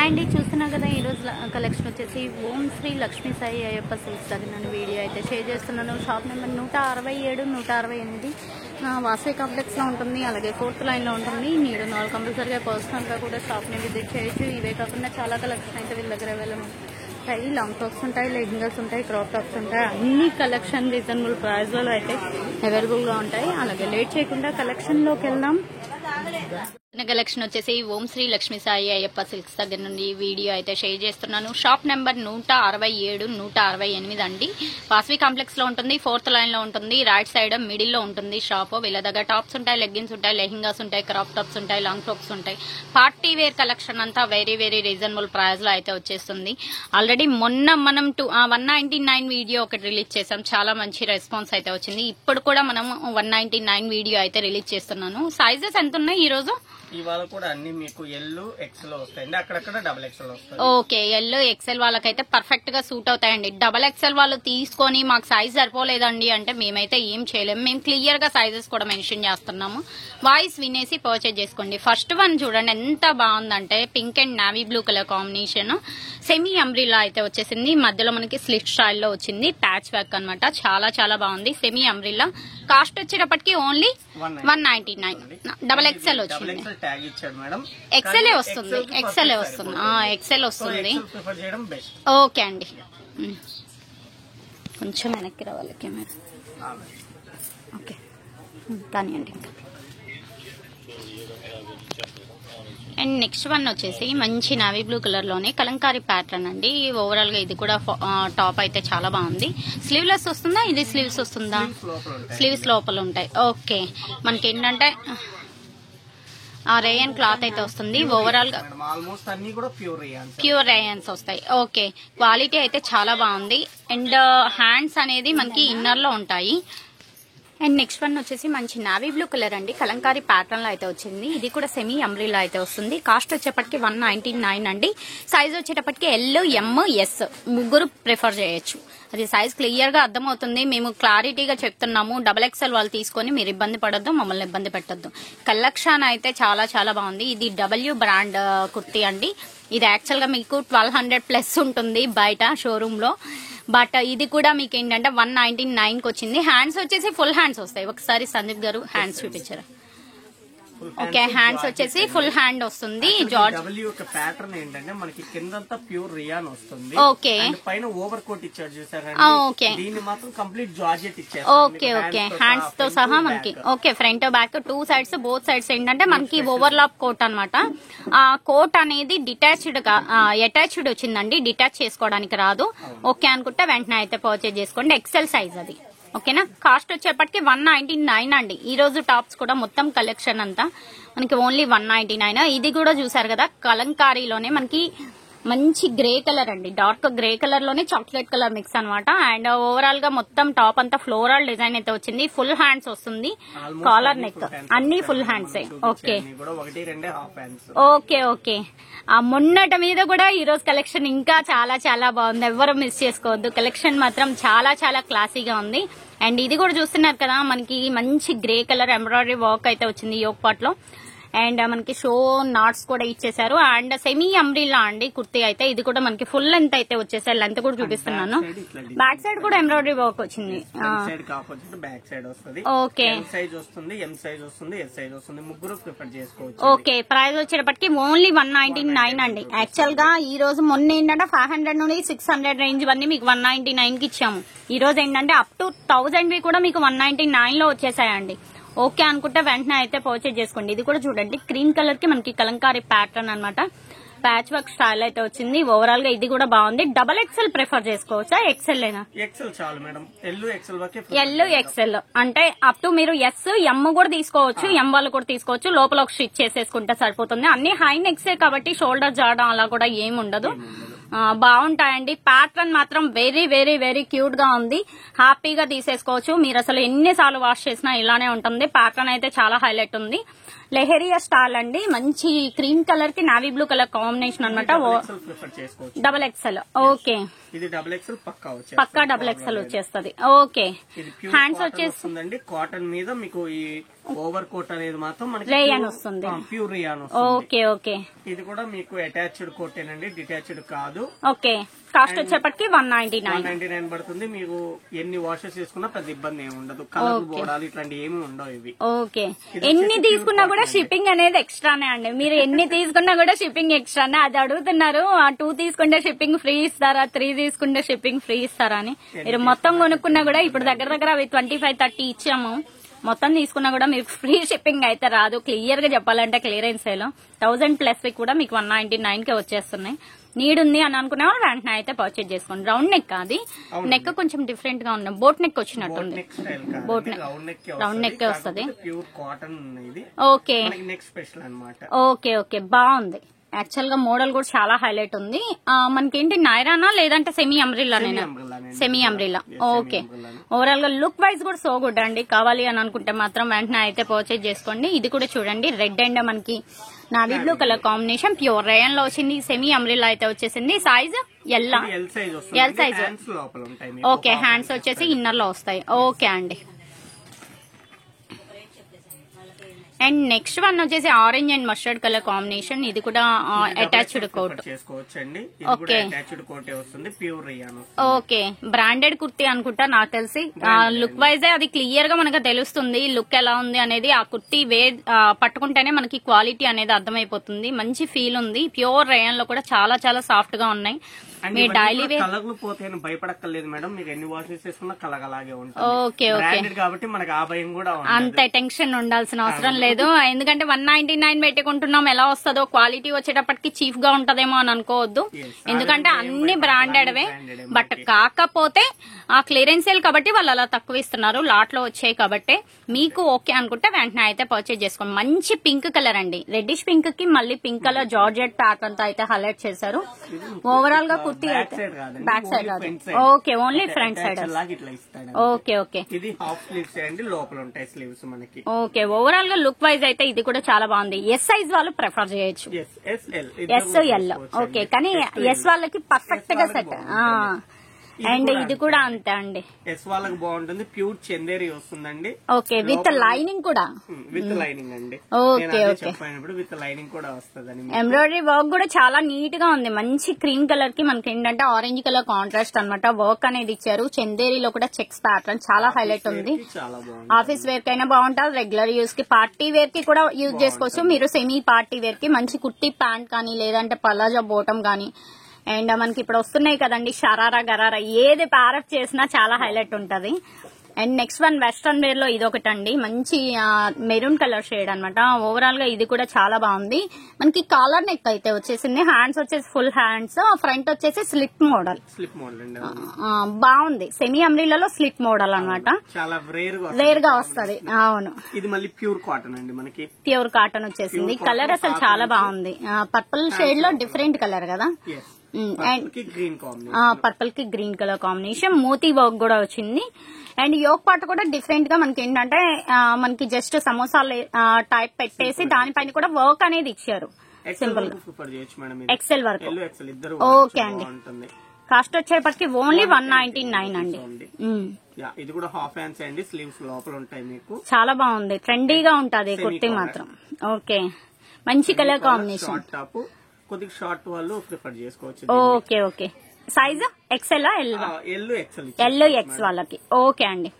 And చూస్తున్నారు కదా ఈరోజు కలెక్షన్ వచ్చేసి ఓం శ్రీ లక్ష్మీ సాయి అయ్యప్ప సిల్క్స్ దగ్గర నేను వీడియో అయితే షేర్ చేస్తున్నాను. షాప్ నెంబర్ 167, 168 వాసవి కాంప్లెక్స్లో ఉంటుంది. అలాగే 4th లైన్లో ఉంటుంది. మీరు నాలుగు కంపల్సరీగా పర్సనల్గా కూడా షాప్ని విజిట్ చేయొచ్చు. ఇవే కాకుండా చాలా కలెక్షన్ అయితే వీళ్ళ దగ్గర అవైలబుల్ ఉంటాయి. లాంగ్ టాప్స్ ఉంటాయి, లెగ్గింగ్స్ ఉంటాయి, క్రాప్ టాప్స్ ఉంటాయి. అన్ని కలెక్షన్ రీజనబుల్ ప్రైస్లలో అయితే అవైలబుల్గా ఉంటాయి. అలాగే లేట్ చేయకుండా కలెక్షన్లోకి వెళ్దాం. కలెక్షన్ వచ్చేసి ఓం శ్రీ లక్ష్మీ సాయి అయ్యప్ప సిల్క్స్ దగ్గర నుండి వీడియో అయితే షేర్ చేస్తున్నాను. షాప్ నెంబర్ 167, 168 అండి. వాసవి కాంప్లెక్స్ లో ఉంటుంది. 4th లైన్ లో ఉంటుంది. రైట్ సైడ్ మిడిల్ లో ఉంటుంది షాప్. వీళ్ళ దగ్గర టాప్స్ ఉంటాయి, లెగ్గిన్స్ ఉంటాయి, లెహింగాస్ ఉంటాయి, క్రాప్ టాప్స్ ఉంటాయి, లాంగ్ ఫ్రాక్స్ ఉంటాయి. పార్టీ వేర్ కలెక్షన్ అంతా వెరీ వెరీ రీజనబుల్ ప్రైస్ లో అయితే వచ్చేస్తుంది. ఆల్రెడీ మొన్న మనం 199 వీడియో ఒకటి రిలీజ్ చేసాం. చాలా మంచి రెస్పాన్స్ అయితే వచ్చింది. ఇప్పుడు కూడా మనం 199 వీడియో అయితే రిలీజ్ చేస్తున్నాను. సైజెస్ ఎంత ఉన్నాయి ఈ రోజు? ఇవాళ కూడా అన్ని మీకు ఎల్ ఎక్సెల్ వస్తాయండి. అక్కడక్కడ డబుల్ ఎక్సెల్ వస్తాయి. ఓకే, ఎల్ ఎక్సెల్ వాళ్ళకైతే పర్ఫెక్ట్ గా సూట్ అవుతాయండి. డబల్ ఎక్సెల్ వాళ్ళు తీసుకొని మాకు సైజ్ సరిపోలేదండి అంటే మేమైతే ఏం చేయలేము. మేము క్లియర్ గా సైజెస్ కూడా మెన్షన్ చేస్తున్నాము. వాయిస్ వినేసి పర్చేజ్ చేసుకోండి. ఫస్ట్ వన్ చూడండి ఎంత బాగుందంటే pink and navy blue colour combination. Semi umbrella అయితే వచ్చేసింది. మధ్యలో మనకి స్లిట్ స్టైల్లో వచ్చింది. ప్యాచ్ వర్క్ అనమాట. చాలా చాలా బాగుంది. Semi umbrella. కాస్ట్ వచ్చేటప్పటికి ఓన్లీ 199. డబల్ ఎక్సెల్ వచ్చింది. ఎక్సెల్ వస్తుంది. ఎక్సెల్ వస్తుంది. ఎక్సెల్ వస్తుంది. ఓకే అండి. కొంచెం వెనక్కి రావాలి కెమెరా. ఓకే కానివ్వండి. అండ్ నెక్స్ట్ వన్ వచ్చేసి మంచి నావీ బ్లూ కలర్ లోనే కలంకారీ ప్యాటర్న్ అండి. ఓవరాల్ గా ఇది కూడా టాప్ అయితే చాలా బాగుంది. స్లీవ్లెస్ వస్తుందా? ఇది స్లీవ్స్ వస్తుందా? స్లీవ్స్ లోపల ఉంటాయి. ఓకే, మనకి ఏంటంటే రేయన్ క్లాత్ అయితే వస్తుంది. ఓవరాల్ గా ప్యూర్ రేయన్స్ వస్తాయి. ఓకే, క్వాలిటీ అయితే చాలా బాగుంది. అండ్ హ్యాండ్స్ అనేది మనకి ఇన్నర్ లో ఉంటాయి. అండ్ నెక్స్ట్ వన్ వచ్చేసి మంచి నావీ బ్లూ కలర్ అండి. కలంకారీ ప్యాటర్న్ లో అయితే వచ్చింది. ఇది కూడా సెమీ అంబ్రిల్లా అయితే వస్తుంది. కాస్ట్ వచ్చేప్పటికి 199 అండి. సైజ్ వచ్చేటప్పటికి ఎల్, ఎం, ఎస్ ముగ్గురు ప్రిఫర్ చేయొచ్చు. అది సైజ్ క్లియర్ గా అర్థమవుతుంది. మేము క్లారిటీగా చెప్తున్నాము. డబల్ ఎక్స్ఎల్ వాళ్ళు తీసుకొని మీరు ఇబ్బంది పడొద్దు, మమ్మల్ని ఇబ్బంది పెట్టొద్దు. కలెక్షన్ అయితే చాలా చాలా బాగుంది. ఇది డబ్ల్యూ బ్రాండ్ కుర్తీ అండి. ఇది యాక్చువల్ గా మీకు 1200 ప్లస్ ఉంటుంది బయట షోరూమ్ లో. బట్ ఇది కూడా మీకు ఏంటంటే 199 కి వచ్చింది. హ్యాండ్స్ వచ్చేసి ఫుల్ హ్యాండ్స్ వస్తాయి. ఒకసారి సందీప్ గారు హ్యాండ్స్ చూపించారా? ఓకే, హ్యాండ్స్ వచ్చేసి ఫుల్ హ్యాండ్ వస్తుంది. జార్జ్ ప్యాటర్న్ ఏంటంటే మనకి కిందంతా ప్యూర్ రియాన్ వస్తుంది. ఓకే, పైన ఓవర్ కోట్ ఇచ్చారు చూసారా? ఓకే, దీన్ని మాత్రం కంప్లీట్ జార్జెట్ ఇచ్చారు. ఓకే ఓకే, హ్యాండ్స్ తో సహా మనకి. Okay, front back 2 sides, both sides ఏంటంటే మనకి ఓవర్లాప్ కోట్ అనమాట. ఆ కోట్ అనేది అటాచ్డ్ వచ్చిందండి. డిటాచ్ చేసుకోవడానికి రాదు. ఓకే అనుకుంటే వెంటనే అయితే పర్చేజ్ చేసుకోండి. ఎక్సెల్ సైజ్ అది. ఓకేనా? కాస్ట్ వచ్చేప్పటికి 199 అండి. ఈ రోజు టాప్స్ కూడా మొత్తం కలెక్షన్ అంతా మనకి ఓన్లీ 199. ఇది కూడా చూసారు కదా, కలంకారీలోనే మనకి మంచి గ్రే కలర్ అండి. డార్క్ గ్రే కలర్ లోనే చాక్లెట్ కలర్ మిక్స్ అనమాట. అండ్ ఓవరాల్ గా మొత్తం టాప్ అంతా ఫ్లోరల్ డిజైన్ అయితే వచ్చింది. ఫుల్ హ్యాండ్స్ వస్తుంది. కాలర్ నెక్ అన్ని full hands. Okay okay okay. ఆ మొన్నటి మీద కూడా ఈ రోజు కలెక్షన్ ఇంకా చాలా చాలా బాగుంది. ఎవరు మిస్ చేసుకోవద్దు. కలెక్షన్ మాత్రం చాలా చాలా క్లాసీగా ఉంది. అండ్ ఇది కూడా చూస్తున్నారు కదా, మనకి మంచి గ్రే కలర్ ఎంబ్రాయిడరీ వర్క్ అయితే వచ్చింది యోక్ పార్ట్ లో. అండ్ మనకి షో నాట్స్ కూడా ఇచ్చేసారు. అండ్ సెమీ అంబ్రిల్లా అండి కుర్తీ అయితే. ఇది కూడా మనకి ఫుల్ లెంత్ అయితే వచ్చేసారు. లెంత్ కూడా చూపిస్తున్నాను. బ్యాక్ సైడ్ కూడా ఎంబ్రాయిడరీ వర్క్ వచ్చింది. Okay, okay. ప్రైస్ వచ్చేటప్పటికి ఓన్లీ 199 అండి. యాక్చువల్ గా ఈ రోజు మొన్న ఏంటంటే 500 నుండి 600 రేంజ్ అన్ని మీకు 199 కి ఇచ్చాము. ఈ రోజు ఏంటంటే అప్ టు 1000 కూడా మీకు 199 లో వచ్చేసాయండి. ఓకే అనుకుంటే వెంటనే అయితే పర్చేజ్ చేసుకోండి. ఇది కూడా చూడండి, క్రీమ్ కలర్ కి మనకి కలంకారీ ప్యాటర్న్ అనమాట. ప్యాచ్ వర్క్ స్టైల్ అయితే వచ్చింది. ఓవరాల్ గా ఇది కూడా బాగుంది. డబల్ ఎక్సెల్ ప్రిఫర్ చేసుకోవచ్చా? ఎక్సెల్ అయినా? ఎక్సెల్ చాలు మేడం. ఎల్ ఎక్సెల్ అంటే అప్ టు మీరు ఎస్, ఎం కూడా తీసుకోవచ్చు. ఎం వాళ్ళు కూడా తీసుకోవచ్చు. లోపల ఒక స్టిచ్ చేసేసుకుంటే సరిపోతుంది. అన్ని హై నెక్సే కాబట్టి షోల్డర్ జాడడం అలా కూడా ఏమి ఉండదు. బాగుంటాయండి. ప్యాటర్న్ మాత్రం వెరీ వెరీ వెరీ క్యూట్ గా ఉంది. హ్యాపీగా తీసేసుకోవచ్చు. మీరు అసలు ఎన్నిసార్లు వాష్ చేసినా ఇలానే ఉంటుంది. ప్యాటర్న్ అయితే చాలా హైలైట్ ఉంది. లెహరియా స్టైల్ అండి. మంచి క్రీమ్ కలర్ కి నావీ బ్లూ కలర్ కాంబినేషన్ అనమాట. Double XL. ఓకే, పక్కా డబల్ ఎక్సెల్ వచ్చేస్తుంది. ఓకే, హ్యాండ్స్ వచ్చేసి కాటన్ మీద మీకు ఓవర్ కోట్ అనేది మాత్రం మనకి రేయాన్ వస్తుంది. ప్యూర్ రియాన్ వస్తుంది. Okay okay. ఇది కూడా మీకు అటాచ్డ్ కోటేనండి, డిటాచ్డ్ కాదు. ఓకే. కాస్ట్ వచ్చేప్పటికి 199 పడుతుంది. మీకు ఎన్ని వాషెస్ చేసుకున్నా పెద్ద ఇబ్బంది ఏమి ఉండదు. కలర్ బోడాలు ఇట్లాంటి ఏమి ఉండవు ఇవి. ఓకే. ఎన్ని తీసుకున్నా కూడా షిప్పింగ్ అనేది ఎక్స్ట్రానే అండి. మీరు ఎన్ని తీసుకున్నా కూడా షిప్పింగ్ ఎక్స్ట్రానే. అది అడుగుతున్నారు, 2 తీసుకుంటే షిప్పింగ్ ఫ్రీ ఇస్తారా, 3 తీసుకుంటే షిప్పింగ్ ఫ్రీ ఇస్తారా అని. మీరు మొత్తం కొనుక్కున్నా కూడా ఇప్పుడు దగ్గర అవి 25-30 ఇచ్చాము. మొత్తం తీసుకున్నా కూడా మీకు ఫ్రీ షిప్పింగ్ అయితే రాదు. క్లియర్ గా చెప్పాలంటే క్లియరెన్స్ సేల్ 1000+ కూడా మీకు 199 కే వచ్చేస్తున్నాయి. నీడ్ ఉంది అని అనుకునే వాళ్ళు వెంటనే అయితే పర్చేజ్ చేసుకోండి. రౌండ్ నెక్ అది, నెక్ కొంచెం డిఫరెంట్ గా ఉంది, బోట్ నెక్ వచ్చినట్టుంది. బోట్ నెక్ రౌండ్ నెక్ వస్తుంది. Okay okay okay. బాగుంది. యాక్చువల్ గా మోడల్ కూడా చాలా హైలైట్ ఉంది. మనకేంటి నైరానా లేదంటే సెమీ అంబ్రిల్లానేనా? Semi umbrella. ఓకే. ఓవరాల్ గా లుక్ వైజ్ కూడా సో గుడ్ అండి. కావాలి అని అనుకుంటే మాత్రం వెంటనే అయితే పర్చేజ్ చేసుకోండి. ఇది కూడా చూడండి, రెడ్ అండ్ మనకి navy blue colour combination, pure rayon లో వచ్చింది. సెమీ అంబ్రిల్లా అయితే వచ్చేసింది. Size L size. Okay. Hands వచ్చేసి ఇన్నర్ లో వస్తాయి. ఓకే అండి. అండ్ నెక్స్ట్ వన్ వచ్చేసి orange and mustard colour combination. ఇది కూడా attached coat. Okay okay. Branded kurti అనుకుంటా నాకు తెలిసి. లుక్ వైజ్ అది క్లియర్ గా మనకు తెలుస్తుంది లుక్ ఎలా ఉంది అనేది. ఆ కుర్తీ పట్టుకుంటేనే మనకి క్వాలిటీ అనేది అర్థమైపోతుంది. మంచి ఫీల్ ఉంది. ప్యూర్ రేయన్ లో కూడా చాలా చాలా సాఫ్ట్ గా ఉన్నాయి. మీ డైలీ కలర్లు పోతే భయపడక్కర్లేదు మేడం. మీకు ఎన్ని వాషెస్ చేసుకున్నా కలర్ అలాగే ఉంటుంది. Okay okay. కాబట్టి మనకి ఆ భయం కూడా అంత టెన్షన్ ఉండాల్సిన అవసరం లేదు. ఎందుకంటే 199 పెట్టుకుంటున్నాం, ఎలా వస్తుందో క్వాలిటీ వచ్చేటప్పటికి చీఫ్ గా ఉంటదేమో అని అనుకోవద్దు. ఎందుకంటే అన్ని బ్రాండెడ్వే. బట్ కాకపోతే ఆ క్లియరెన్స్ సేల్ కాబట్టి వాళ్ళు అలా తక్కువ ఇస్తున్నారు. లాట్ లో వచ్చాయి కాబట్టి మీకు ఓకే అనుకుంటే వెంటనే అయితే పర్చేజ్ చేసుకోండి. మంచి పింక్ కలర్ అండి. రెడ్డిష్ పింక్ కి మళ్ళీ పింక్ కలర్ జార్జెట్ ప్యాటర్న్ తో అయితే హైలైట్ చేశారు. ఓవరాల్ గా కుర్తీ అయితే బ్యాక్ సైడ్ కాదు. Okay. Only front side. Okay okay. ఇది హాఫ్ స్లీవ్స్ అండి, లోపల ఉంటాయి స్లీవ్స్ మనకి. ఓకే. ఓవరాల్ గా లుక్ వైజ్ అయితే ఇది కూడా చాలా బాగుంది. ఎస్ సైజ్ వాళ్ళు ప్రిఫర్ చేయొచ్చు. S L. ఓకే. కానీ ఎస్ వాళ్ళకి పర్ఫెక్ట్ గా సెట్. అండ్ ఇది కూడా అంతే అండి. ఎస్ వాళ్ళకి బాగుంటుంది. ప్యూర్ చందేరి వస్తుందండి. ఓకే. విత్ లైనింగ్ కూడా. విత్ లైనింగ్ అండి. Okay okay. విత్ లైనింగ్ కూడా వస్తుంది. ఎంబ్రాయిడరీ వర్క్ కూడా చాలా నీట్ గా ఉంది. మంచి క్రీమ్ కలర్ కి మనకి ఏంటంటే ఆరెంజ్ కలర్ కాంట్రాస్ట్ అన్నమాట వర్క్ అనేది ఇచ్చారు. చందేరిలో కూడా చెక్స్ ప్యాటర్న్ చాలా హైలైట్ ఉంది. ఆఫీస్ వేర్ కైనా బాగుంటుంది, రెగ్యులర్ యూజ్ కి, పార్టీ వేర్ కి కూడా యూజ్ చేసుకోవచ్చు. మీరు సెమీ పార్టీ వేర్ కి మంచి కుర్తీ ప్యాంట్ కానీ లేదంటే పలాజో బోటం కానీ. అండ్ మనకి ఇప్పుడు వస్తున్నాయి కదండి షరారా గరారా, ఏది ప్యారప్ చేసినా చాలా హైలైట్ ఉంటది. And next one western wear లో ఇదొకటండి. మంచి మెరూన్ కలర్ షేడ్ అనమాట. ఓవరాల్ గా ఇది కూడా చాలా బాగుంది. మనకి కాలర్ నెక్ అయితే వచ్చేసింది. హ్యాండ్స్ వచ్చేసి ఫుల్ హ్యాండ్స్, ఫ్రంట్ వచ్చేసి స్లిట్ మోడల్. బాగుంది. సెమీ అంబ్రిల్లాలో స్లిట్ మోడల్ అనమాట. చాలా రేర్ గా వస్తుంది. అవును. ఇది మళ్ళీ ప్యూర్ కాటన్ అండి. మనకి ప్యూర్ కాటన్ వచ్చేసింది. కలర్ అసలు చాలా బాగుంది. పర్పుల్ షేడ్ లో డిఫరెంట్ కలర్ కదా. పర్పుల్ కి green colour combination. Moti work కూడా వచ్చింది. అండ్ యోక్ పార్ట్ కూడా డిఫరెంట్ గా మనకి ఏంటంటే మనకి జస్ట్ సమోసాలు టైప్ పెట్టేసి దానిపైన కూడా వర్క్ అనేది ఇచ్చారు. Simple excel work. ఓకే అండి. కాస్ట్ వచ్చేప్పటికి ఓన్లీ 199 అండి. ఇది కూడా హాఫ్ హ్యాండ్స్ అండి. స్లీవ్స్ లోపల ఉంటాయి. మీకు చాలా బాగుంది. ట్రెండీగా ఉంటది కుర్తీ మాత్రం. ఓకే. మంచి కలర్ కాంబినేషన్. కొద్దిగా షార్ట్ వాళ్ళు ప్రిఫర్ చేసుకోవచ్చు. Okay okay. Size XL L X వాళ్ళకి. ఓకే అండి.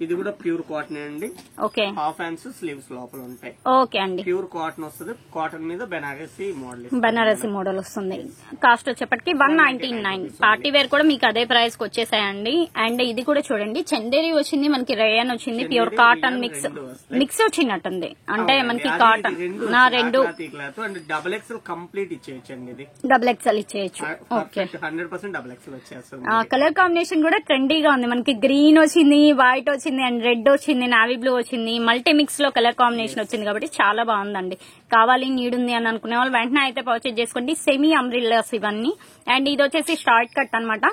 ఇది కూడా ప్యూర్ కాటన్ అండి. ఓకే. హాఫ్ హ్యాండ్స్ స్లీవ్స్ లోపల ఉంటాయి. ఓకే అండి. ప్యూర్ కాటన్ వస్తుంది. కాటన్ మీద బెనారసీ మోడల్ వస్తుంది. కాస్ట్ వచ్చేప్పటికి 199. పార్టీ వేర్ కూడా మీకు అదే ప్రైస్ కి వచ్చేసాయండి. అండ్ ఇది కూడా చూడండి, చందేరి వచ్చింది, మనకి రేయన్ వచ్చింది, ప్యూర్ కాటన్ మిక్స్ వచ్చినట్టుంది. అంటే మనకి కాటన్ రెండు డబుల్ ఎక్స్ఎల్ కంప్లీట్ ఇచ్చేయచ్చండి. ఇది డబుల్ ఎక్స్ఎల్ ఇచ్చేయచ్చు. ఓకే. 100% డబుల్ ఎక్స్ఎల్ వచ్చేస్తుంది. కలర్ కాంబినేషన్ కూడా ట్రెండీగా ఉంది. మనకి గ్రీన్ వచ్చింది, వైట్ వచ్చింది, అండ్ రెడ్ వచ్చింది, నావీ బ్లూ వచ్చింది, మల్టీ మిక్స్ లో కలర్ కాంబినేషన్ వచ్చింది కాబట్టి చాలా బాగుందండి. కావాలి నీడ్ ఉంది అని అనుకునే వాళ్ళు వెంటనే అయితే పర్చేజ్ చేసుకోండి. సెమీ అంబ్రిల్లాస్ ఇవన్నీ. అండ్ ఇది వచ్చేసి షార్ట్ కట్ అనమాట,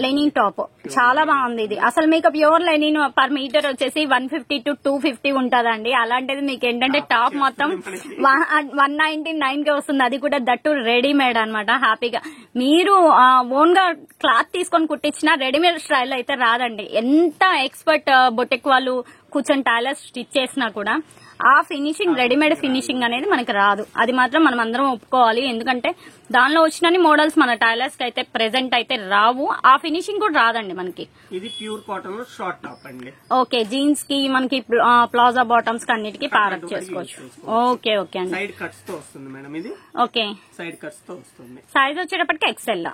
లెనిన్ టాప్. చాలా బాగుంది ఇది. అసలు మీకు ప్యూర్ లెనిన్ పర్ మీటర్ వచ్చేసి 150 to 250 ఉంటదండి. అలాంటిది మీకు ఏంటంటే టాప్ మొత్తం 199 కి వస్తుంది. అది కూడా దట్టు రెడీమేడ్ అనమాట. హ్యాపీగా మీరు ఓన్ గా క్లాత్ తీసుకొని కుట్టించిన రెడీమేడ్ స్టైల్ అయితే రాదండి. ఎంత ఎక్స్పర్ట్ బొటెక్ వాళ్ళు కూర్చొని టైలర్ స్టిచ్ చేసినా కూడా ఆ ఫినిషింగ్ రెడీమేడ్ ఫినిషింగ్ అనేది మనకి రాదు. అది మాత్రం మనం అందరం ఒప్పుకోవాలి. ఎందుకంటే దానిలో వచ్చిన మోడల్స్ మన టైలర్స్ కి అయితే ప్రెసెంట్ అయితే రావు. ఆ ఫినిషింగ్ కూడా రాదండి మనకి. ఇది ప్యూర్ కాటన్ లో షార్ట్ టాప్ అండి. ఓకే, జీన్స్ కి మనకి ప్లాజా బాటమ్స్ కి అన్నిటికీ ప్యారప్ చేసుకోవచ్చు. ఓకే ఓకే అండి. సైడ్ కట్స్ తో వస్తుంది మేడం ఇది. ఓకే, సైడ్ కట్స్ తో వస్తుంది. సైజ్ వచ్చేటప్పటికి ఎక్సెల్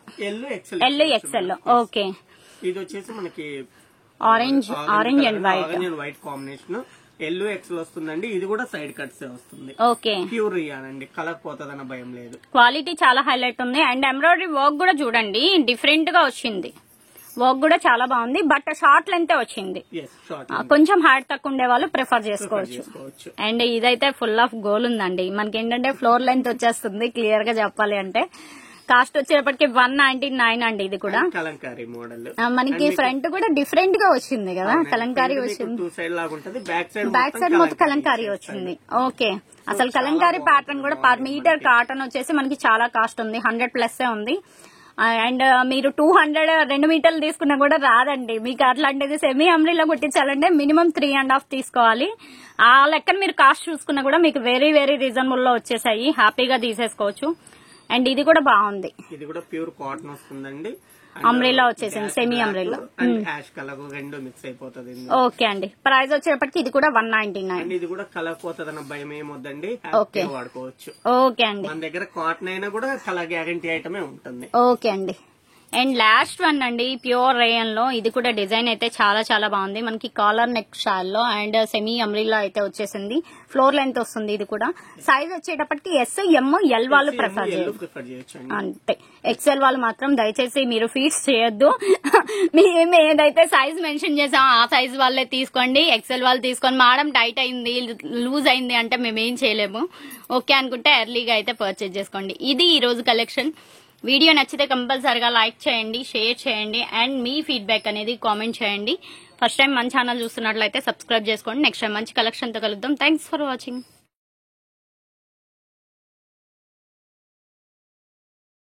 ఎల్ ఎక్సెల్. ఓకే, ఇది వచ్చేసి మనకి orange and white combination yellow XL వస్తుందండి. ఇది కూడా సైడ్ కట్స్ వస్తుంది. ఓకే, ప్యూర్ ఇయ్యానండి, కలర్ పోతుందన్న భయం లేదు. క్వాలిటీ చాలా హైలైట్ ఉంది. అండ్ ఎంబ్రాయిడరీ వర్క్ కూడా చూడండి డిఫరెంట్ గా వచ్చింది. వర్క్ కూడా చాలా బాగుంది. బట్ షార్ట్ లెంత్ వచ్చింది. కొంచెం హైట్ తక్కువ ఉండే వాళ్ళు ప్రిఫర్ చేసుకోవచ్చు. అండ్ ఇదైతే ఫుల్ ఆఫ్ గోల్ ఉందండి. మనకి ఏంటంటే ఫ్లోర్ లెంత్ వచ్చేస్తుంది. క్లియర్ గా చెప్పాలి అంటే కాస్ట్ వచ్చేటప్పటికి 199 అండి. ఇది కూడా కలంకారీ మోడల్. మనకి ఫ్రంట్ కూడా డిఫరెంట్ గా వచ్చింది కదా, కలంకారీ వచ్చింది. బ్యాక్ సైడ్ మొత్తం కలంకారీ వచ్చింది. ఓకే, అసలు కలంకారీ ప్యాటర్న్ కూడా పర్ మీటర్ కాటన్ వచ్చేసి మనకి చాలా కాస్ట్ ఉంది. 100+ ఉంది. అండ్ మీరు 2 మీటర్లు తీసుకున్నా కూడా రాదండి మీకు. అట్లాంటిది సెమీ అమ్రీలా కుట్టించాలంటే మినిమం 3.5 తీసుకోవాలి. ఆ లెక్కన మీరు కాస్ట్ చూసుకున్నా కూడా మీకు వెరీ వెరీ రీజనబుల్ లో వచ్చేసాయి. హ్యాపీగా తీసేసుకోవచ్చు. అండ్ ఇది కూడా బాగుంది. ఇది కూడా ప్యూర్ కాటన్ వస్తుందండి. అమ్రీలా వచ్చేసింది, సెమీ అమ్రీలా. యాష్ కలర్ రెండు మిక్స్ అయిపోతుంది. ఓకే అండి, ప్రైస్ వచ్చేటప్పటికి ఇది కూడా 199. ఇది కూడా కలర్ పోతుందన్న భయం ఏమొద్దండి, వాడుకోవచ్చు. ఓకే అండి, మన దగ్గర కాటన్ అయినా కూడా కలర్ గ్యారంటీ ఐటమే ఉంటుంది. ఓకే అండి. అండ్ లాస్ట్ వన్ అండి, ప్యూర్ రేయన్ లో. ఇది కూడా డిజైన్ అయితే చాలా చాలా బాగుంది. మనకి కాలర్ నెక్ స్టైల్ లో అండ్ సెమీ అమ్రీలా అయితే వచ్చేసింది. ఫ్లోర్ లెంత్ వస్తుంది. ఇది కూడా సైజ్ వచ్చేటప్పటికి ఎస్, ఎం, ఎల్ వాళ్ళు ప్రిఫర్ చేయొచ్చు. అంతే, ఎక్స్ఎల్ వాళ్ళు మాత్రం దయచేసి మీరు ఫీడ్స్ చేయొద్దు. మేము ఏదైతే సైజ్ మెన్షన్ చేసామో ఆ సైజ్ వాళ్ళే తీసుకోండి. ఎక్స్ఎల్ వాళ్ళు తీసుకొని మేడం టైట్ అయింది, లూజ్ అయింది అంటే మేమేం చేయలేము. ఓకే అనుకుంటే ఎర్లీగా అయితే పర్చేజ్ చేసుకోండి. ఇది ఈ రోజు కలెక్షన్. వీడియో నచ్చితే కంపల్సరిగా లైక్ చేయండి, షేర్ చేయండి అండ్ మీ ఫీడ్బ్యాక్ అనేది కామెంట్ చేయండి. ఫస్ట్ టైం మన ఛానల్ చూస్తున్నట్లయితే సబ్స్క్రైబ్ చేసుకోండి. నెక్స్ట్ టైం మంచి కలెక్షన్ తో కలుద్దాం. Thanks for watching.